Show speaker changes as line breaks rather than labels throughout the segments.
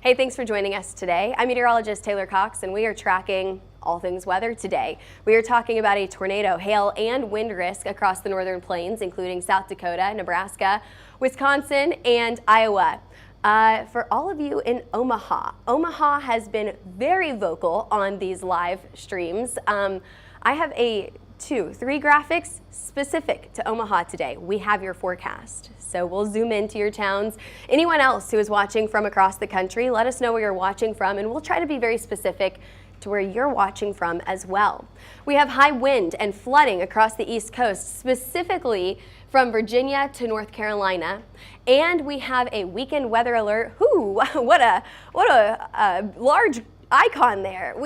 Hey, thanks for joining us today. I'm Meteorologist Taylor Cox, and we are tracking all things weather today. We are talking about a tornado, hail, and wind risk across the northern plains, including South Dakota, Nebraska, Wisconsin, and Iowa. For all of you in Omaha, Omaha has been very vocal on these live streams. I have three graphics specific to Omaha today. We have your forecast. So we'll zoom into your towns. Anyone else who is watching from across the country, let us know where you're watching from, and we'll try to be very specific to where you're watching from as well. We have high wind and flooding across the East Coast, specifically from Virginia to North Carolina. And we have a weekend weather alert. What a large icon there.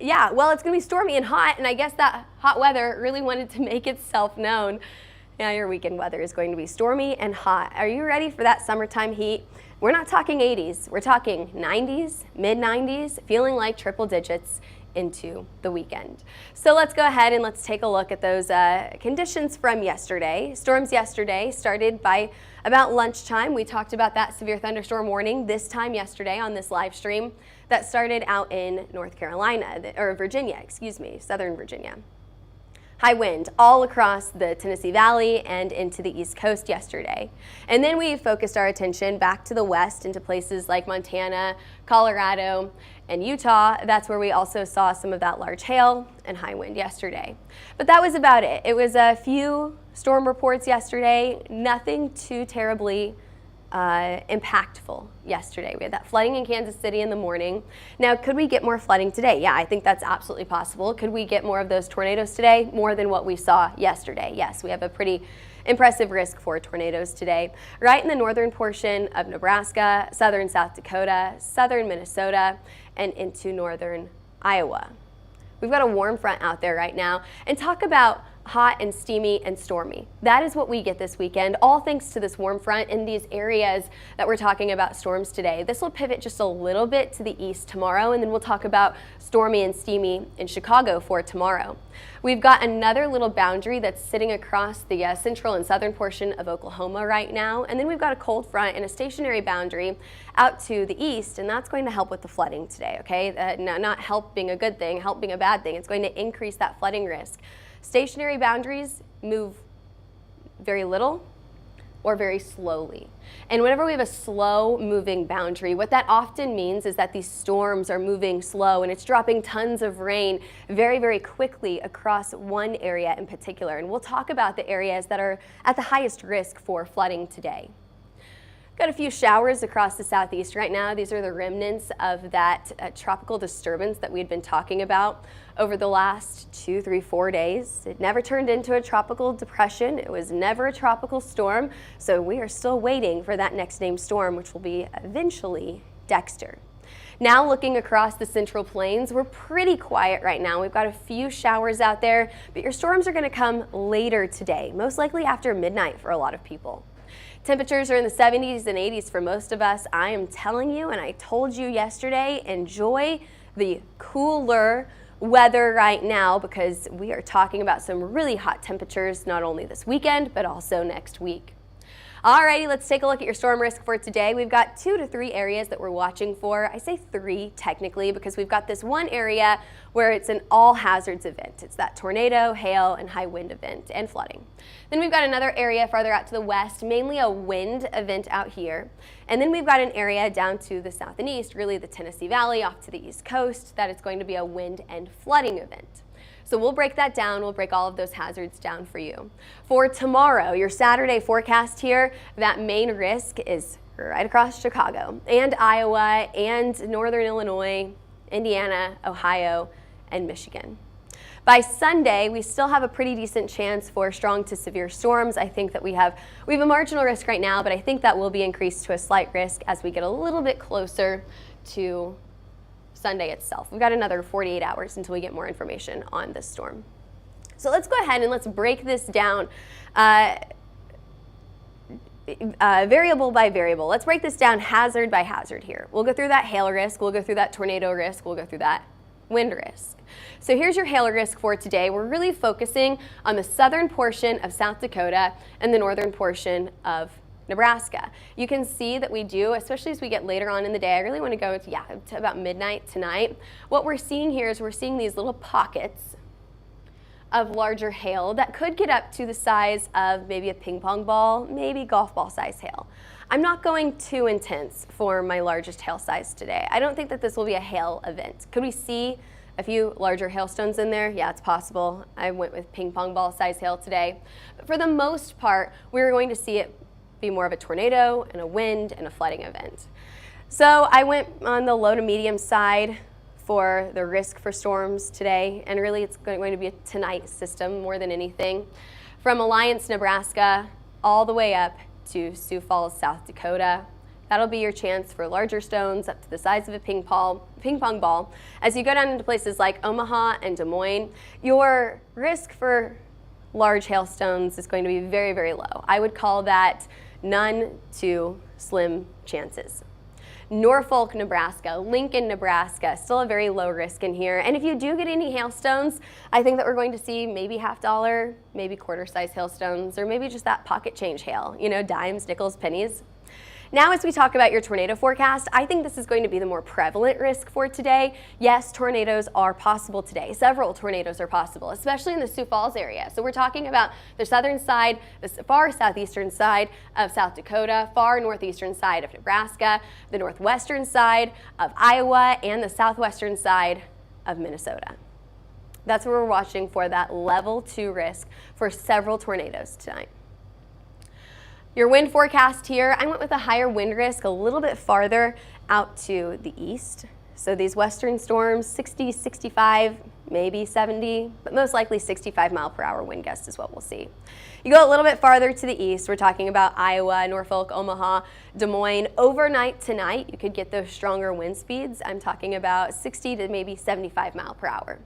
Yeah, well, it's going to be stormy and hot, and I guess that hot weather really wanted to make itself known. Now your weekend weather is going to be stormy and hot. Are you ready for that summertime heat? We're not talking 80s. We're talking 90s, mid-90s, feeling like triple digits into the weekend. So let's go ahead and let's take a look at those conditions from yesterday. Storms yesterday started by about lunchtime. We talked about that severe thunderstorm warning this time yesterday on this live stream that started out in North Carolina, or Virginia, excuse me, Southern Virginia. High wind all across the Tennessee Valley and into the East Coast yesterday. And then we focused our attention back to the west into places like Montana, Colorado, and Utah. That's where we also saw some of that large hail and high wind yesterday. But that was about it. It was a few storm reports yesterday, nothing too terribly impactful yesterday. We had that flooding in Kansas City in the morning. Now, could we get more flooding today? Yeah, I think that's absolutely possible. Could we get more of those tornadoes today? More than what we saw yesterday. Yes, we have a pretty impressive risk for tornadoes today. Right in the northern portion of Nebraska, southern South Dakota, southern Minnesota, and into northern Iowa. We've got a warm front out there right now, and talk about hot and steamy and stormy. That is what we get this weekend, all thanks to this warm front in these areas that we're talking about storms today. This will pivot just a little bit to the east tomorrow, and then we'll talk about stormy and steamy in Chicago for tomorrow. We've got another little boundary that's sitting across the central and southern portion of Oklahoma right now, and then we've got a cold front and a stationary boundary out to the east, and that's going to help with the flooding today, okay? Not help being a good thing, help being a bad thing. It's going to increase that flooding risk. Stationary boundaries move very little or very slowly. And whenever we have a slow moving boundary, what that often means is that these storms are moving slow and it's dropping tons of rain very, very quickly across one area in particular. And we'll talk about the areas that are at the highest risk for flooding today. Got a few showers across the southeast right now. These are the remnants of that tropical disturbance that we'd been talking about over the last 2, 3, 4 days. It never turned into a tropical depression. It was never a tropical storm. So we are still waiting for that next named storm, which will be eventually Dexter. Now looking across the central plains, we're pretty quiet right now. We've got a few showers out there, but your storms are going to come later today, most likely after midnight for a lot of people. Temperatures are in the 70s and 80s for most of us. I am telling you, and I told you yesterday, enjoy the cooler weather right now because we are talking about some really hot temperatures not only this weekend, but also next week. Alrighty, let's take a look at your storm risk for today. We've got 2 to 3 areas that we're watching for. I say 3 technically because we've got this one area where it's an all hazards event. It's that tornado, hail, and high wind event and flooding. Then we've got another area farther out to the west, mainly a wind event out here. And then we've got an area down to the south and east, really the Tennessee Valley off to the east coast, that it's going to be a wind and flooding event. So we'll break that down. We'll break all of those hazards down for you. For tomorrow, your Saturday forecast here, that main risk is right across Chicago and Iowa and northern Illinois, Indiana, Ohio, and Michigan. By Sunday, we still have a pretty decent chance for strong to severe storms. I think that we have a marginal risk right now, but I think that will be increased to a slight risk as we get a little bit closer to Sunday itself. We've got another 48 hours until we get more information on this storm. So let's go ahead and let's break this down variable by variable. Let's break this down hazard by hazard here. We'll go through that hail risk, we'll go through that tornado risk, we'll go through that wind risk. So here's your hail risk for today. We're really focusing on the southern portion of South Dakota and the northern portion of Nebraska. You can see that we do, especially as we get later on in the day. I really want to go to about midnight tonight. What we're seeing here is we're seeing these little pockets of larger hail that could get up to the size of maybe a ping pong ball, maybe golf ball size hail. I'm not going too intense for my largest hail size today. I don't think that this will be a hail event. Could we see a few larger hailstones in there? Yeah, it's possible. I went with ping pong ball size hail today. But for the most part, we're going to see it be more of a tornado and a wind and a flooding event. So I went on the low to medium side for the risk for storms today, and really it's going to be a tonight system more than anything. From Alliance, Nebraska, all the way up to Sioux Falls, South Dakota. That'll be your chance for larger stones up to the size of a ping pong ball. As you go down into places like Omaha and Des Moines, your risk for large hailstones is going to be very, very low. I would call that none to slim chances. Norfolk, Nebraska, Lincoln, Nebraska, still a very low risk in here. And if you do get any hailstones, I think that we're going to see maybe $50, maybe quarter-size hailstones, or maybe just that pocket change hail, you know, dimes, nickels, pennies. Now, as we talk about your tornado forecast, I think this is going to be the more prevalent risk for today. Yes, tornadoes are possible today. Several tornadoes are possible, especially in the Sioux Falls area. So we're talking about the southern side, the far southeastern side of South Dakota, far northeastern side of Nebraska, the northwestern side of Iowa, and the southwestern side of Minnesota. That's where we're watching for that level 2 risk for several tornadoes tonight. Your wind forecast here, I went with a higher wind risk a little bit farther out to the east. So these western storms, 60, 65, maybe 70, but most likely 65 mile per hour wind gusts is what we'll see. You go a little bit farther to the east, we're talking about Iowa, Norfolk, Omaha, Des Moines. Overnight tonight, you could get those stronger wind speeds. I'm talking about 60 to maybe 75 mile per hour.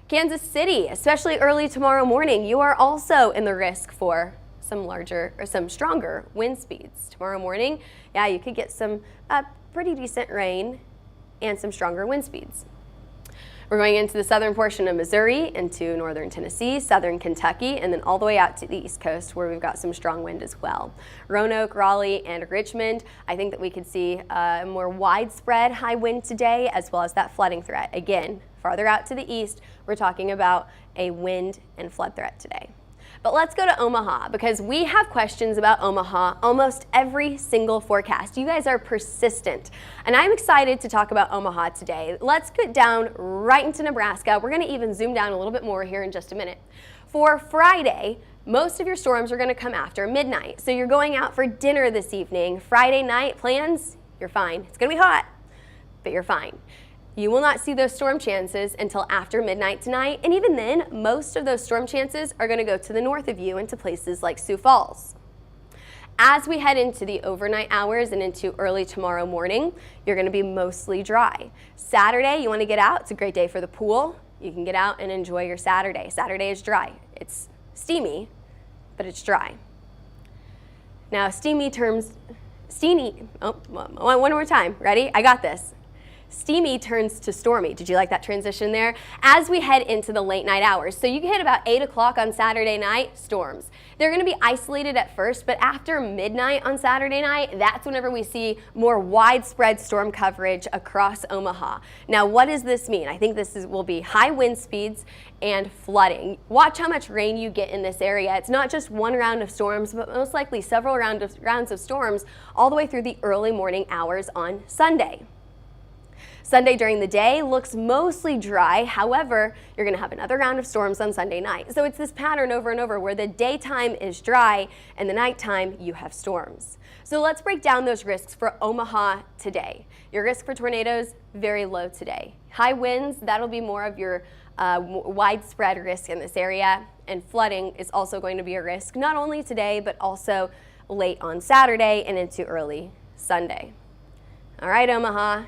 Kansas City, especially early tomorrow morning, you are also in the risk for some larger or some stronger wind speeds. Tomorrow morning, yeah, you could get some pretty decent rain and some stronger wind speeds. We're going into the southern portion of Missouri, into northern Tennessee, southern Kentucky, and then all the way out to the East Coast where we've got some strong wind as well. Roanoke, Raleigh, and Richmond, I think that we could see a more widespread high wind today, as well as that flooding threat. Again, farther out to the east, we're talking about a wind and flood threat today. But let's go to Omaha, because we have questions about Omaha almost every single forecast. You guys are persistent, and I'm excited to talk about Omaha today. Let's get down right into Nebraska. We're going to even zoom down a little bit more here in just a minute. For Friday, most of your storms are going to come after midnight. So you're going out for dinner this evening. Friday night plans, you're fine. It's going to be hot, but you're fine. You will not see those storm chances until after midnight tonight, and even then, most of those storm chances are going to go to the north of you into places like Sioux Falls. As we head into the overnight hours and into early tomorrow morning, you're going to be mostly dry. Saturday, you want to get out. It's a great day for the pool. You can get out and enjoy your Saturday. Saturday is dry. It's steamy, but it's dry. Now, one more time. Ready? I got this. Steamy turns to stormy. Did you like that transition there? As we head into the late night hours. So you can hit about 8 o'clock on Saturday night, storms. They're going to be isolated at first, but after midnight on Saturday night, that's whenever we see more widespread storm coverage across Omaha. Now, what does this mean? I think this will be high wind speeds and flooding. Watch how much rain you get in this area. It's not just one round of storms, but most likely several rounds of storms all the way through the early morning hours on Sunday. Sunday during the day looks mostly dry. However, you're going to have another round of storms on Sunday night. So it's this pattern over and over where the daytime is dry and the nighttime you have storms. So let's break down those risks for Omaha today. Your risk for tornadoes, very low today. High winds, that'll be more of your widespread risk in this area. And flooding is also going to be a risk, not only today, but also late on Saturday and into early Sunday. All right, Omaha.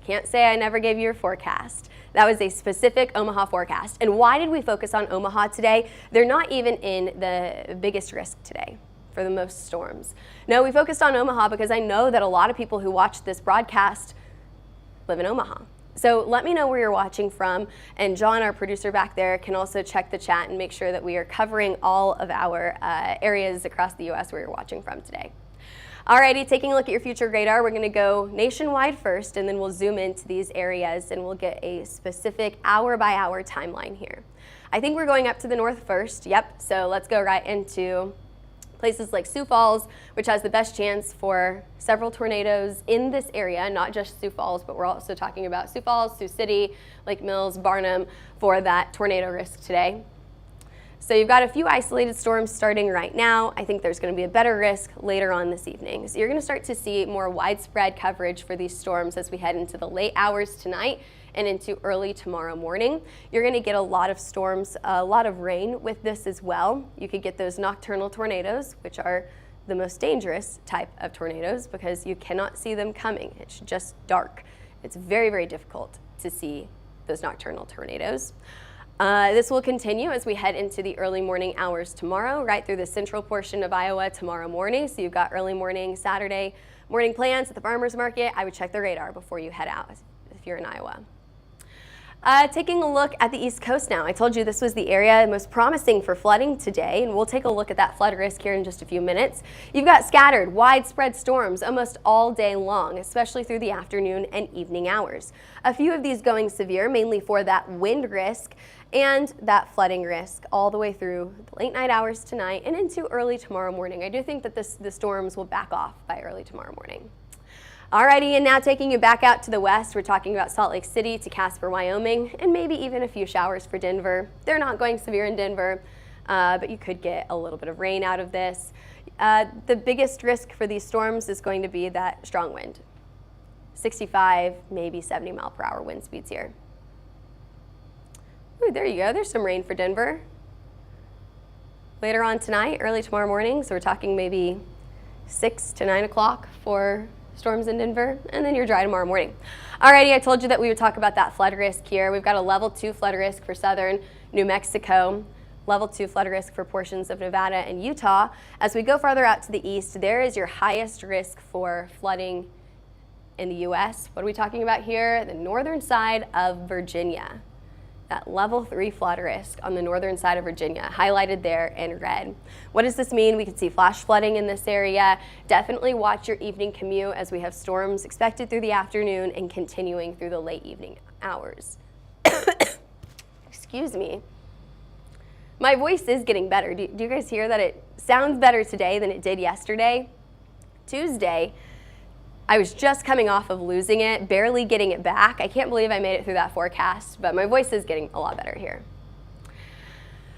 Can't say I never gave you your forecast. That was a specific Omaha forecast. And why did we focus on Omaha today? They're not even in the biggest risk today for the most storms. No, we focused on Omaha because I know that a lot of people who watch this broadcast live in Omaha. So let me know where you're watching from, and John, our producer back there, can also check the chat and make sure that we are covering all of our areas across the U.S. where you're watching from today. Alrighty, taking a look at your future radar, we're going to go nationwide first, and then we'll zoom into these areas and we'll get a specific hour-by-hour timeline here. I think we're going up to the north first, yep, so let's go right into places like Sioux Falls, which has the best chance for several tornadoes in this area, not just Sioux Falls, but we're also talking about Sioux Falls, Sioux City, Lake Mills, Barnum for that tornado risk today. So you've got a few isolated storms starting right now. I think there's going to be a better risk later on this evening. So you're going to start to see more widespread coverage for these storms as we head into the late hours tonight and into early tomorrow morning. You're going to get a lot of storms, a lot of rain with this as well. You could get those nocturnal tornadoes, which are the most dangerous type of tornadoes because you cannot see them coming. It's just dark. It's very, very difficult to see those nocturnal tornadoes. This will continue as we head into the early morning hours tomorrow, right through the central portion of Iowa tomorrow morning. So you've got early morning Saturday morning plans at the farmers market. I would check the radar before you head out if you're in Iowa. Taking a look at the East Coast now. I told you this was the area most promising for flooding today, and we'll take a look at that flood risk here in just a few minutes. You've got scattered, widespread storms almost all day long, especially through the afternoon and evening hours. A few of these going severe, mainly for that wind risk and that flooding risk all the way through the late night hours tonight and into early tomorrow morning. I do think that the storms will back off by early tomorrow morning. Alrighty, and now taking you back out to the west, we're talking about Salt Lake City to Casper, Wyoming, and maybe even a few showers for Denver. They're not going severe in Denver, but you could get a little bit of rain out of this. The biggest risk for these storms is going to be that strong wind. 65, maybe 70 mile per hour wind speeds here. Ooh, there you go, there's some rain for Denver. Later on tonight, early tomorrow morning, so we're talking maybe 6 to 9 o'clock for storms in Denver, and then you're dry tomorrow morning. Alrighty, I told you that we would talk about that flood risk here. We've got a level 2 flood risk for southern New Mexico, level 2 flood risk for portions of Nevada and Utah. As we go farther out to the east, there is your highest risk for flooding in the U.S. What are we talking about here? The northern side of Virginia. That level 3 flood risk on the northern side of Virginia, highlighted there in red. What does this mean? We could see flash flooding in this area. Definitely watch your evening commute as we have storms expected through the afternoon and continuing through the late evening hours. Excuse me. My voice is getting better. Do you guys hear that it sounds better today than it did yesterday? Tuesday, I was just coming off of losing it, barely getting it back. I can't believe I made it through that forecast, but my voice is getting a lot better here.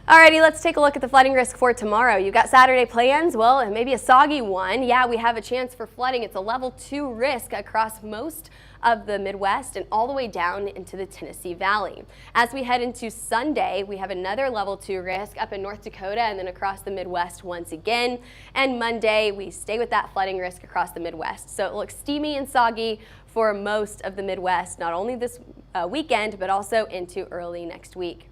Alrighty, let's take a look at the flooding risk for tomorrow. You've got Saturday plans, well, maybe a soggy one. Yeah, we have a chance for flooding. It's a level 2 risk across most of the Midwest and all the way down into the Tennessee Valley. As we head into Sunday, we have another level 2 risk up in North Dakota and then across the Midwest once again. And Monday, we stay with that flooding risk across the Midwest. So it looks steamy and soggy for most of the Midwest, not only this weekend, but also into early next week.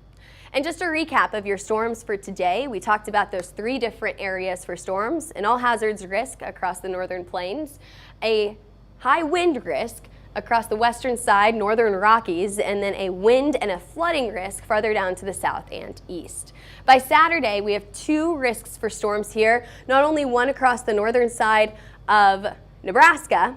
And just a recap of your storms for today, we talked about those 3 different areas for storms, an all hazards risk across the northern plains, a high wind risk across the western side, northern Rockies, and then a wind and a flooding risk farther down to the south and east. By Saturday, we have 2 risks for storms here, not only one across the northern side of Nebraska,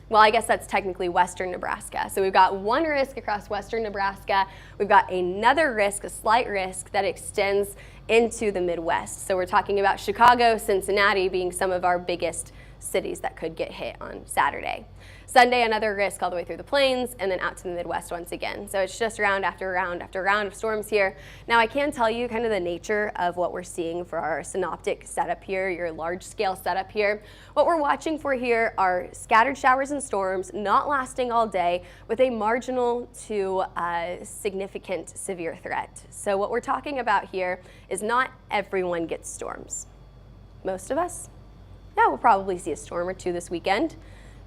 well, I guess that's technically western Nebraska. So we've got 1 risk across western Nebraska. We've got another risk, a slight risk, that extends into the Midwest. So we're talking about Chicago, Cincinnati being some of our biggest cities that could get hit on Saturday. Sunday, another risk all the way through the plains and then out to the Midwest once again. So it's just round after round after round of storms here. Now I can tell you kind of the nature of what we're seeing for our synoptic setup here, your large scale setup here. What we're watching for here are scattered showers and storms not lasting all day with a marginal to significant severe threat. So what we're talking about here is not everyone gets storms. Most of us, yeah, we'll probably see a storm or 2 this weekend.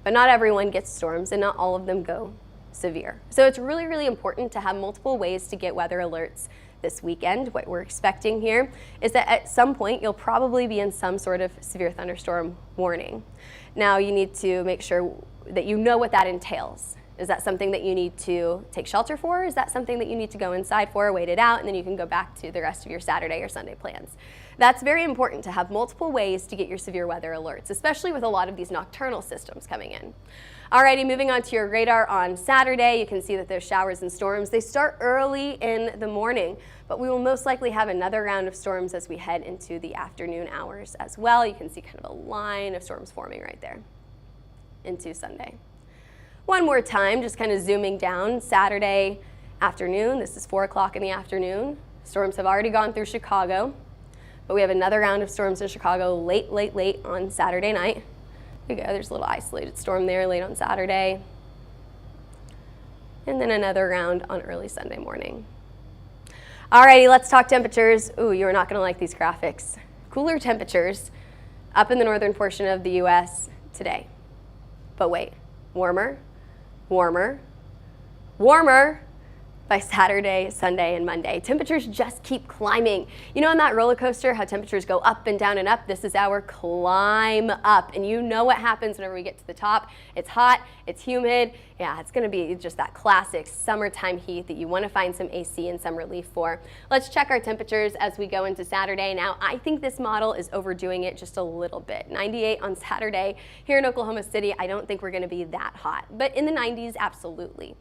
But not everyone gets storms and not all of them go severe. So it's really, really important to have multiple ways to get weather alerts this weekend. What we're expecting here is that at some point you'll probably be in some sort of severe thunderstorm warning. Now you need to make sure that you know what that entails. Is that something that you need to take shelter for? Is that something that you need to go inside for, wait it out, and then you can go back to the rest of your Saturday or Sunday plans? That's very important to have multiple ways to get your severe weather alerts, especially with a lot of these nocturnal systems coming in. Alrighty, moving on to your radar on Saturday, you can see that those showers and storms, they start early in the morning, but we will most likely have another round of storms as we head into the afternoon hours as well. You can see kind of a line of storms forming right there into Sunday. One more time, just kind of zooming down, Saturday afternoon, this is 4 o'clock in the afternoon. Storms have already gone through Chicago, but we have another round of storms in Chicago late on Saturday night. There you go, there's a little isolated storm there late on Saturday. And then another round on early Sunday morning. Alrighty, let's talk temperatures. Ooh, you're not gonna like these graphics. Cooler temperatures up in the northern portion of the U.S. today. But wait, warmer, warmer, warmer by Saturday, Sunday, and Monday. Temperatures just keep climbing. You know on that roller coaster how temperatures go up and down and up? This is our climb up. And you know what happens whenever we get to the top. It's hot, it's humid. Yeah, it's gonna be just that classic summertime heat that you wanna find some AC and some relief for. Let's check our temperatures as we go into Saturday. Now, I think this model is overdoing it just a little bit. 98 on Saturday. Here in Oklahoma City, I don't think we're gonna be that hot, but in the 90s, absolutely.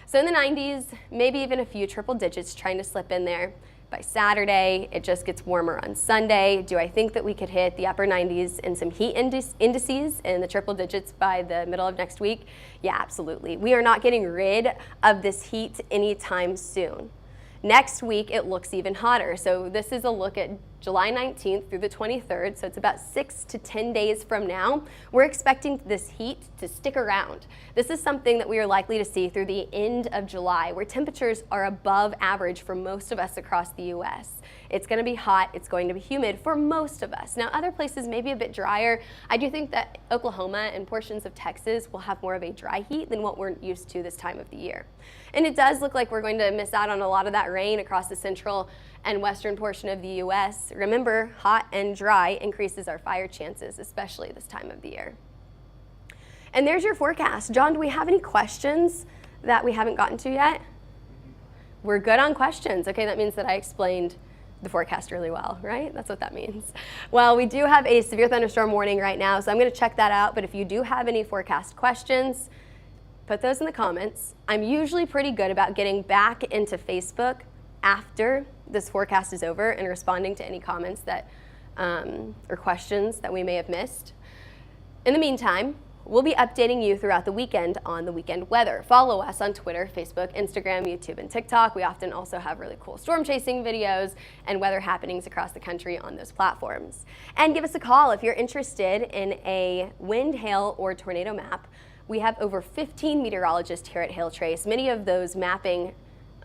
So in the 90s, maybe even a few triple digits trying to slip in there. By Saturday, it just gets warmer on Sunday. Do I think that we could hit the upper 90s and some heat indices in the triple digits by the middle of next week? Yeah, absolutely. We are not getting rid of this heat anytime soon. Next week, it looks even hotter. So this is a look at July 19th through the 23rd, so it's about 6 to 10 days from now. We're expecting this heat to stick around. This is something that we are likely to see through the end of July, where temperatures are above average for most of us across the U.S. It's going to be hot, it's going to be humid for most of us. Now, other places may be a bit drier. I do think that Oklahoma and portions of Texas will have more of a dry heat than what we're used to this time of the year. And it does look like we're going to miss out on a lot of that rain across the central and western portion of the U.S. Remember, hot and dry increases our fire chances, especially this time of the year. And there's your forecast. John, do we have any questions that we haven't gotten to yet? We're good on questions. Okay, that means that I explained the forecast really well, right? That's what that means. Well, we do have a severe thunderstorm warning right now, so I'm going to check that out. But if you do have any forecast questions, put those in the comments. I'm usually pretty good about getting back into Facebook after this forecast is over and responding to any comments that or questions that we may have missed. In the meantime, we'll be updating you throughout the weekend on the weekend weather. Follow us on Twitter, Facebook, Instagram, YouTube, and TikTok. We often also have really cool storm chasing videos and weather happenings across the country on those platforms. And give us a call if you're interested in a wind, hail, or tornado map. We have over 15 meteorologists here at HailTrace, many of those mapping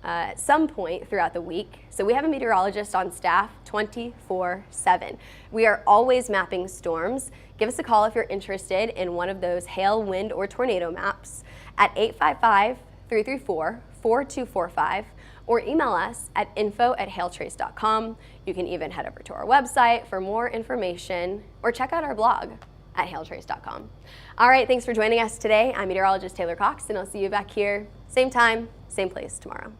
at some point throughout the week. So we have a meteorologist on staff 24/7. We are always mapping storms. Give us a call if you're interested in one of those hail, wind, or tornado maps at 855-334-4245 or email us at info@hailtrace.com. You can even head over to our website for more information or check out our blog at hailtrace.com. All right, thanks for joining us today. I'm meteorologist Taylor Cox, and I'll see you back here same time, same place tomorrow.